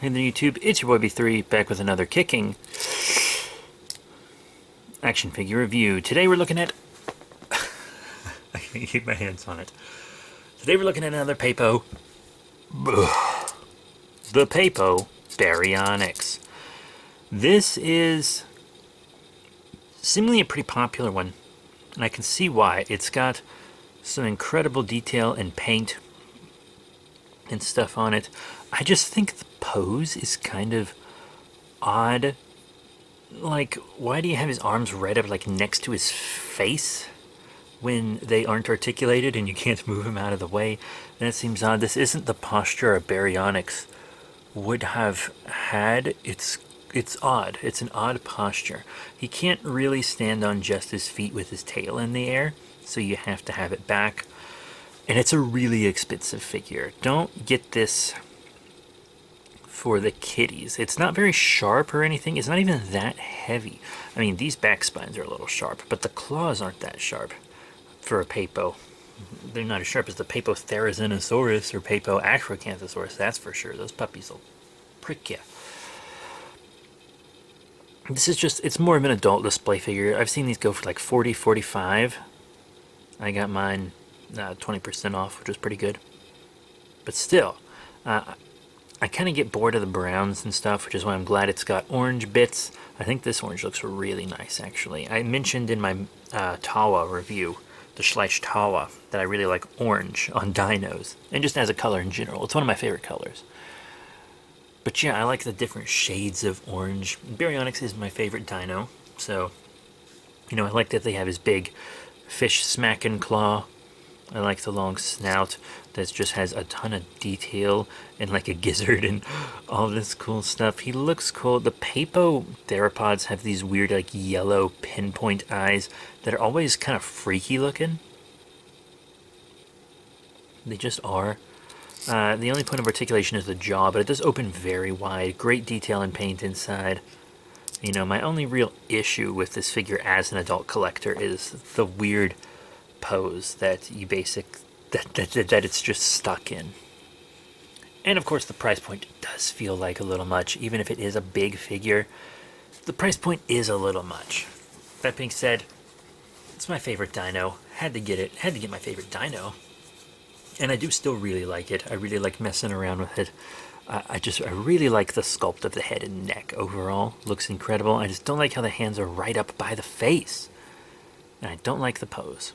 in the YouTube, it's your boy B3 back with another kicking action figure review. Today we're looking at I can't keep my hands on it. Today we're looking at another Papo. The Papo Baryonyx. This is seemingly a pretty popular one, and I can see why. It's got some incredible detail and paint and stuff on it. I just think the pose is kind of odd. Like, why do you have his arms right up like next to his face when they aren't articulated and you can't move him out of the way? That seems odd. This isn't the posture a Baryonyx would have had. It's odd. It's an odd posture. He can't really stand on just his feet with his tail in the air, so you have to have it back. And it's a really expensive figure. Don't get this for the kiddies. It's not very sharp or anything. It's not even that heavy. I mean, these back spines are a little sharp, but the claws aren't that sharp for a Papo. They're not as sharp as the Papo Therizinosaurus or Papo Acrocanthosaurus, that's for sure. Those puppies will prick you. This is just, it's more of an adult display figure. I've seen these go for like 40, 45. I got mine 20% off, which was pretty good. But still, I kind of get bored of the browns and stuff, which is why I'm glad it's got orange bits. I think this orange looks really nice, actually. I mentioned in my Tawa review, the Schleich Tawa, that I really like orange on dinos, and just as a color in general. It's one of my favorite colors. But yeah, I like the different shades of orange. Baryonyx is my favorite dino, so, you know, I like that they have his big fish smacking claw. I like the long snout that just has a ton of detail and like a gizzard and all this cool stuff. He looks cool. The Papo theropods have these weird like yellow pinpoint eyes that are always kind of freaky looking. They just are. The only point of articulation is the jaw, but it does open very wide. Great detail and paint inside. You know, my only real issue with this figure as an adult collector is the weird pose that you that it's just stuck in. And of course the price point does feel like a little much. Even if it is a big figure, the price point is a little much. That being said, it's my favorite dino. Had to get it. Had to get my favorite dino. And I do still really like it. I really like messing around with it. I really like the sculpt of the head and neck overall. Looks incredible. I just don't like how the hands are right up by the face. And I don't like the pose.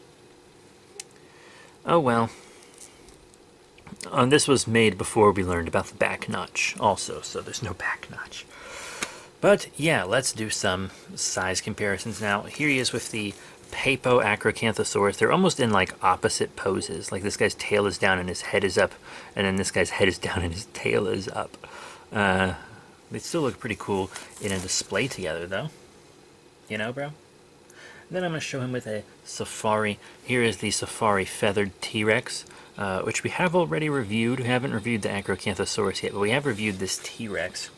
Oh well. This was made before we learned about the back notch also, so there's no back notch. But yeah, let's do some size comparisons now. Here he is with the Papo Acrocanthosaurus. They're almost in like opposite poses. Like this guy's tail is down and his head is up, and then this guy's head is down and his tail is up. They still look pretty cool in a display together though. You know, bro? Then I'm going to show him with a safari. Here is the safari feathered T-Rex, which we have already reviewed. We haven't reviewed the Acrocanthosaurus yet, but we have reviewed this T-Rex.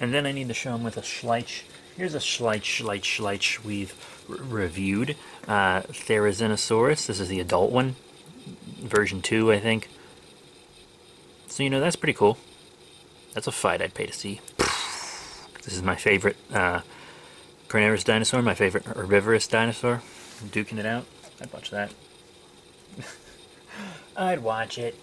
And then I need to show him with a Schleich. Here's a Schleich we've reviewed. Therizinosaurus. This is the adult one. Version 2, I think. So, you know, that's pretty cool. That's a fight I'd pay to see. This is my favorite carnivorous dinosaur, my favorite herbivorous dinosaur. I'm duking it out. I'd watch that. I'd watch it.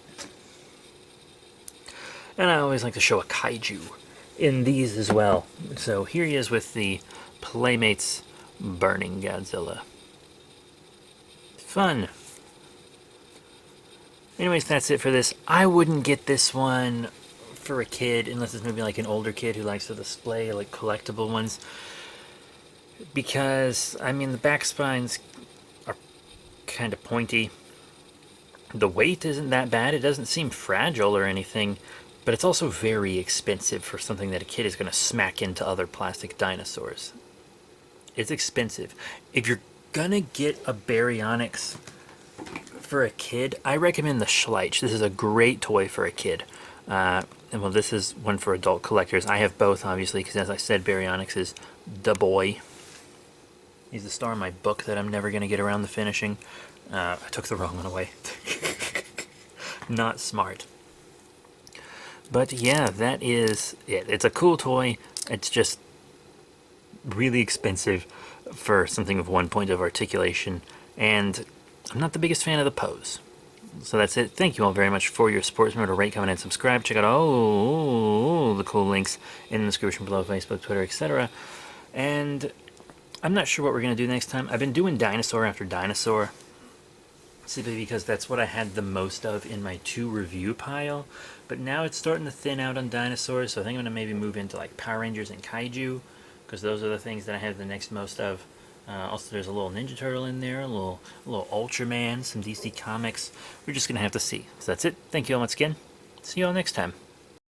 And I always like to show a kaiju in these as well. So here he is with the Playmates Burning Godzilla. Fun. Anyways, that's it for this. I wouldn't get this one for a kid unless it's maybe like an older kid who likes to display like collectible ones. Because, I mean, the back spines are kind of pointy. The weight isn't that bad. It doesn't seem fragile or anything. But it's also very expensive for something that a kid is going to smack into other plastic dinosaurs. It's expensive. If you're going to get a Baryonyx for a kid, I recommend the Schleich. This is a great toy for a kid. And well, this is one for adult collectors. I have both, obviously, because as I said, Baryonyx is the boy. He's the star in my book that I'm never going to get around to finishing. I took the wrong one away. Not smart. But yeah, that is it. It's a cool toy. It's just really expensive for something with one point of articulation, and I'm not the biggest fan of the pose. So that's it. Thank you all very much for your support. Remember to rate, comment, and subscribe. Check out all the cool links in the description below: Facebook, Twitter, etc. And I'm not sure what we're going to do next time. I've been doing Dinosaur after Dinosaur, simply because that's what I had the most of in my 2 review pile. But now it's starting to thin out on dinosaurs, so I think I'm going to maybe move into like Power Rangers and Kaiju, because those are the things that I have the next most of. Also, there's a little Ninja Turtle in there, a little Ultraman, some DC Comics. We're just going to have to see. So that's it. Thank you all once again. See you all next time.